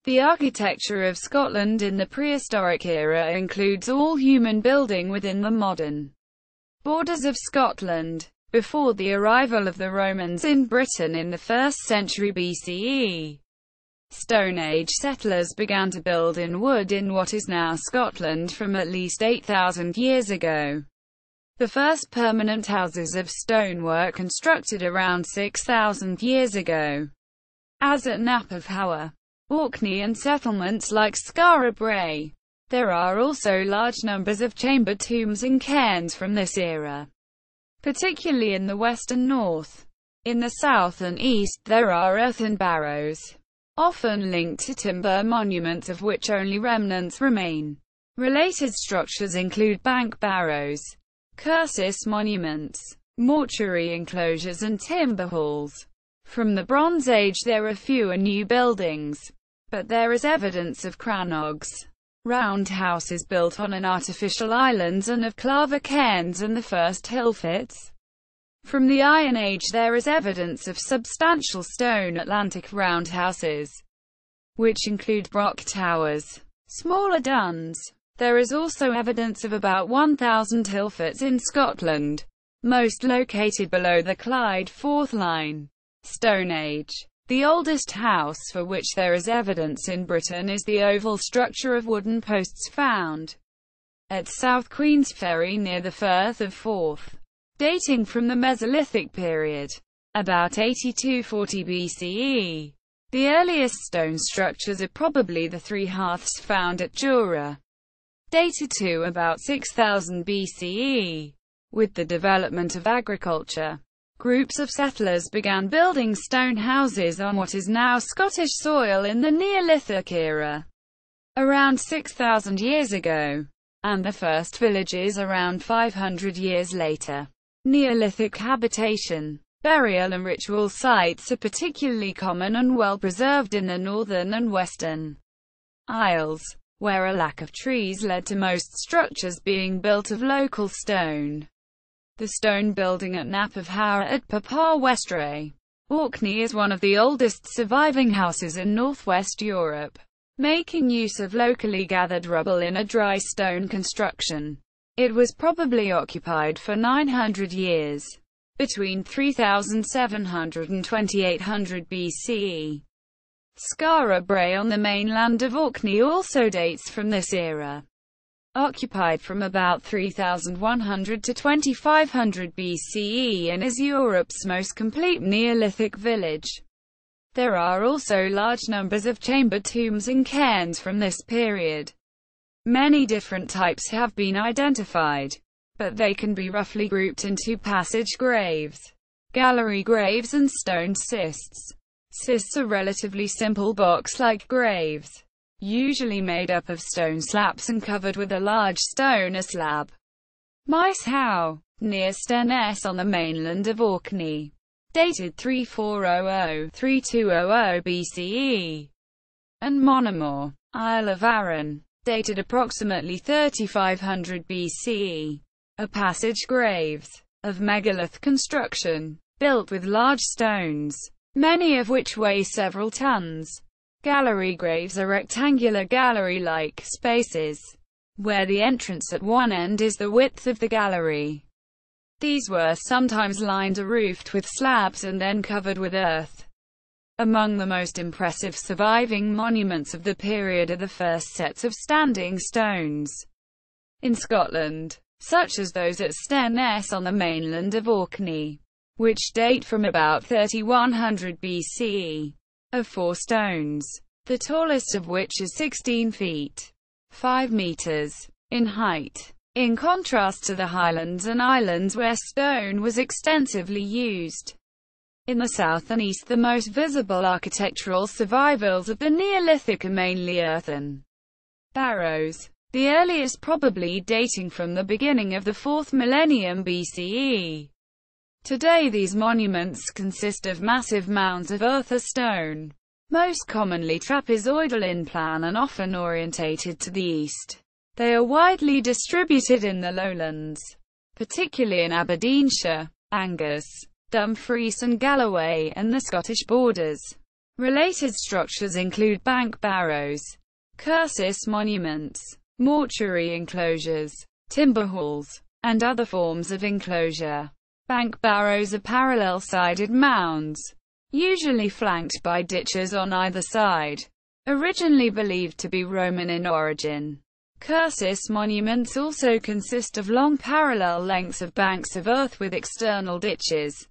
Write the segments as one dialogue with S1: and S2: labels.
S1: The architecture of Scotland in the prehistoric era includes all human building within the modern borders of Scotland. Before the arrival of the Romans in Britain in the 1st century BCE, Stone Age settlers began to build in wood in what is now Scotland from at least 8,000 years ago. The first permanent houses of stone were constructed around 6,000 years ago, as at Knap of Howar, Orkney, and settlements like Skara Brae. There are also large numbers of chamber tombs in cairns from this era, particularly in the west and north. In the south and east there are earthen barrows, often linked to timber monuments of which only remnants remain. Related structures include bank barrows, cursus monuments, mortuary enclosures, and timber halls. From the Bronze Age there are fewer new buildings, but there is evidence of crannogs, roundhouses built on an artificial islands, and of Clava cairns and the first hillforts. From the Iron Age there is evidence of substantial stone Atlantic roundhouses, which include broch towers, smaller duns. There is also evidence of about 1,000 hillforts in Scotland, most located below the Clyde-Forth line. Stone Age. The oldest house for which there is evidence in Britain is the oval structure of wooden posts found at South Queensferry near the Firth of Forth, dating from the Mesolithic period, about 8240 BCE. The earliest stone structures are probably the three hearths found at Jura, dated to about 6000 BCE. With the development of agriculture, groups of settlers began building stone houses on what is now Scottish soil in the Neolithic era, around 6,000 years ago, and the first villages around 500 years later. Neolithic habitation, burial and ritual sites are particularly common and well preserved in the northern and western Isles, where a lack of trees led to most structures being built of local stone. The stone building at Knap of Howar at Papa Westray, Orkney is one of the oldest surviving houses in northwest Europe, making use of locally gathered rubble in a dry stone construction. It was probably occupied for 900 years, between 3700 and 2800 BCE. Skara Brae on the mainland of Orkney also dates from this era, occupied from about 3100 to 2500 BCE, and is Europe's most complete Neolithic village. There are also large numbers of chamber tombs in cairns from this period. Many different types have been identified, but they can be roughly grouped into passage graves, gallery graves, and stone cists. Cists are relatively simple box-like graves, usually made up of stone slabs and covered with a large stone slab. Mice How, near Steness on the mainland of Orkney, dated 3400–3200 BCE. And Monomore, Isle of Arran, dated approximately 3500 BCE. Are passage graves, of megalith construction, built with large stones, many of which weigh several tons. Gallery graves are rectangular gallery-like spaces, where the entrance at one end is the width of the gallery. These were sometimes lined or roofed with slabs and then covered with earth. Among the most impressive surviving monuments of the period are the first sets of standing stones in Scotland, such as those at Steness on the mainland of Orkney, which date from about 3100 BCE, of 4 stones, the tallest of which is 16 feet, 5 meters, in height. In contrast to the highlands and islands where stone was extensively used. In the south and east, the most visible architectural survivals of the Neolithic are mainly earthen barrows, the earliest probably dating from the beginning of the 4th millennium BCE. Today these monuments consist of massive mounds of earth or stone, most commonly trapezoidal in plan and often orientated to the east. They are widely distributed in the lowlands, particularly in Aberdeenshire, Angus, Dumfries and Galloway, and the Scottish borders. Related structures include bank barrows, cursus monuments, mortuary enclosures, timber halls, and other forms of enclosure. Bank barrows are parallel-sided mounds, usually flanked by ditches on either side. Originally believed to be Roman in origin, cursus monuments also consist of long parallel lengths of banks of earth with external ditches,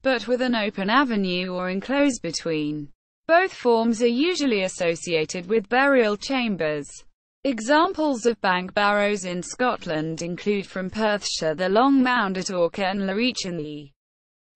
S1: but with an open avenue or enclose between. Both forms are usually associated with burial chambers. Examples of bank barrows in Scotland include from Perthshire the Long Mound at Orkney and the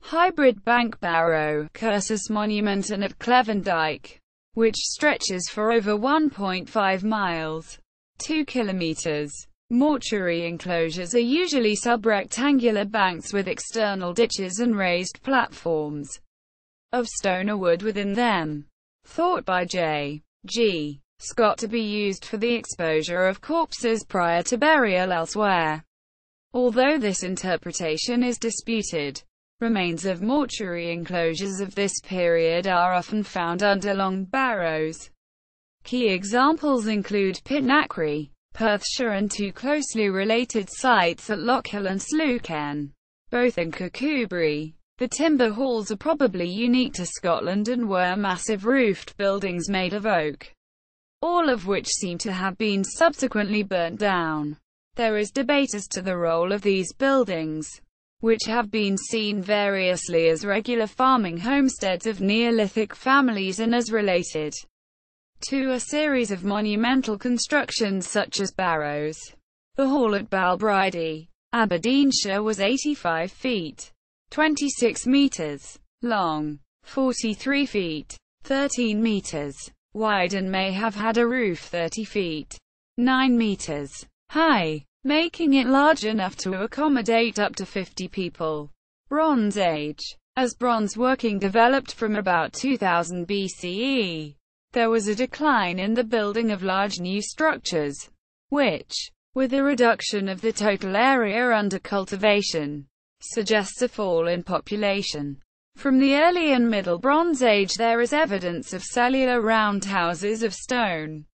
S1: hybrid bank barrow, cursus monument, and at Clevendyke, which stretches for over 1.5 miles, 2 kilometers. Mortuary enclosures are usually sub-rectangular banks with external ditches and raised platforms of stone or wood within them. Thought by J.G. Scott to be used for the exposure of corpses prior to burial elsewhere. Although this interpretation is disputed, remains of mortuary enclosures of this period are often found under long barrows. Key examples include Pitnackrey, Perthshire, and two closely related sites at Lockhill and Sluchen, both in Kirkcudbright. The timber halls are probably unique to Scotland and were massive roofed buildings made of oak, all of which seem to have been subsequently burnt down. There is debate as to the role of these buildings, which have been seen variously as regular farming homesteads of Neolithic families and as related to a series of monumental constructions such as barrows. The hall at Balbride, Aberdeenshire was 85 feet, 26 meters long, 43 feet, 13 meters wide, and may have had a roof 30 feet, 9 meters high, making it large enough to accommodate up to 50 people. Bronze Age. As bronze working developed from about 2000 BCE, there was a decline in the building of large new structures, which, with a reduction of the total area under cultivation, suggests a fall in population. From the early and Middle Bronze Age there is evidence of cellular roundhouses of stone,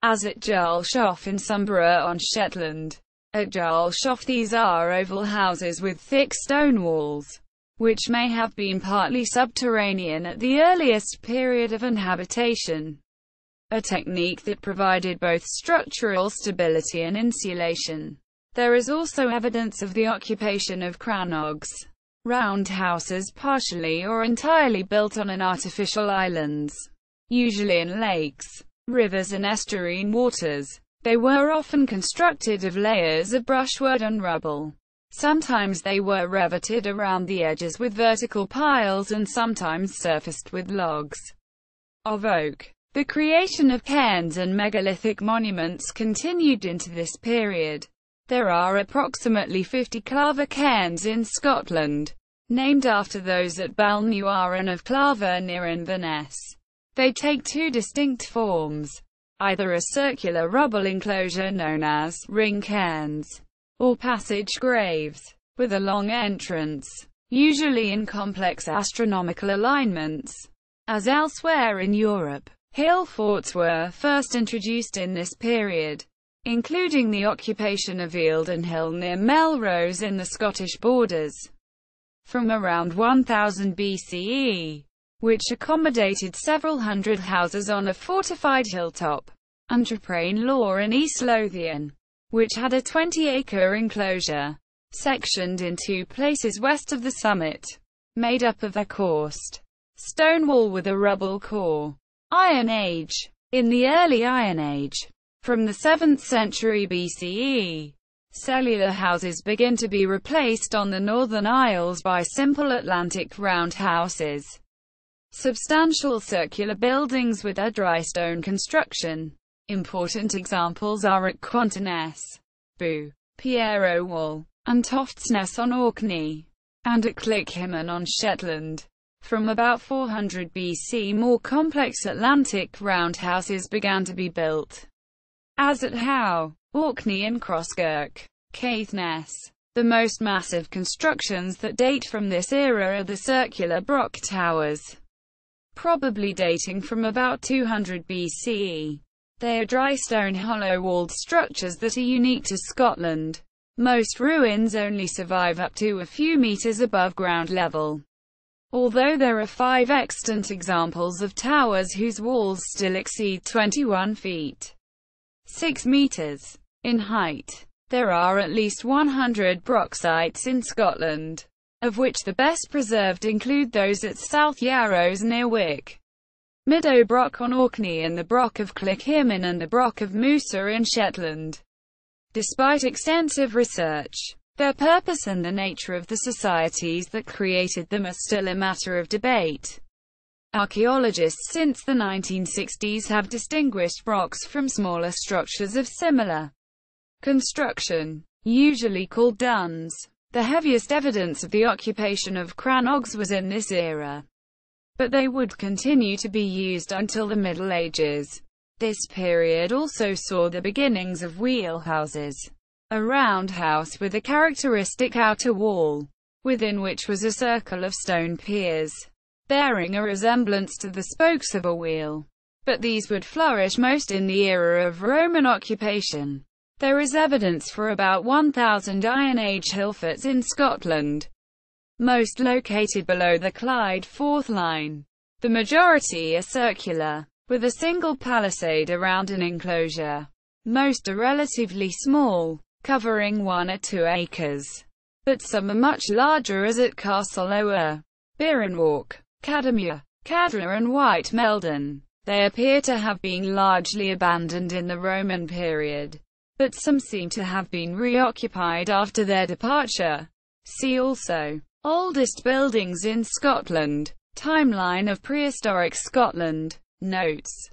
S1: as at Jarlshof in Sombra on Shetland. At Jarlshof these are oval houses with thick stone walls, which may have been partly subterranean at the earliest period of inhabitation, a technique that provided both structural stability and insulation. There is also evidence of the occupation of crannogs, roundhouses partially or entirely built on an artificial islands, usually in lakes, rivers and estuarine waters. They were often constructed of layers of brushwood and rubble. Sometimes they were revetted around the edges with vertical piles and sometimes surfaced with logs of oak. The creation of cairns and megalithic monuments continued into this period. There are approximately 50 Clava cairns in Scotland, named after those at Balnearan of Clava near Inverness. They take two distinct forms, either a circular rubble enclosure known as ring cairns, or passage graves, with a long entrance, usually in complex astronomical alignments. As elsewhere in Europe, hillforts were first introduced in this period, including the occupation of Eildon Hill near Melrose in the Scottish borders, from around 1000 BCE, which accommodated several hundred houses on a fortified hilltop, and Traprain Law in East Lothian, which had a 20-acre enclosure, sectioned in two places west of the summit, made up of a coursed stone wall with a rubble core. Iron Age. In the early Iron Age, from the 7th century BCE, cellular houses begin to be replaced on the Northern Isles by simple Atlantic roundhouses, substantial circular buildings with a dry stone construction. Important examples are at Quantones, Boo, Pierrowall, and Toftsness on Orkney, and at Clickhimon on Shetland. From about 400 BC more complex Atlantic roundhouses began to be built, as at Howe, Orkney and Crosskirk, Caithness. The most massive constructions that date from this era are the circular broch towers, probably dating from about 200 BCE. They are dry stone hollow-walled structures that are unique to Scotland. Most ruins only survive up to a few meters above ground level, although there are 5 extant examples of towers whose walls still exceed 21 feet 6 meters in height. There are at least 100 broch sites in Scotland, of which the best preserved include those at South Yarrows near Wick, Meadow Broch on Orkney, and the Broch of Clickhimmin and the Broch of Moosa in Shetland. Despite extensive research, their purpose and the nature of the societies that created them are still a matter of debate. Archaeologists since the 1960s have distinguished brochs from smaller structures of similar construction, usually called duns. The heaviest evidence of the occupation of crannogs was in this era, but they would continue to be used until the Middle Ages. This period also saw the beginnings of wheelhouses, a roundhouse with a characteristic outer wall, within which was a circle of stone piers, bearing a resemblance to the spokes of a wheel. But these would flourish most in the era of Roman occupation. There is evidence for about 1,000 Iron Age hillforts in Scotland, most located below the Clyde-Forth line. The majority are circular, with a single palisade around an enclosure. Most are relatively small, covering 1 or 2 acres, but some are much larger, as at Castle Ower, Birrenwalk, Cadamere, Cadra and White Meldon. They appear to have been largely abandoned in the Roman period, but some seem to have been reoccupied after their departure. See also: Oldest buildings in Scotland, Timeline of Prehistoric Scotland, Notes.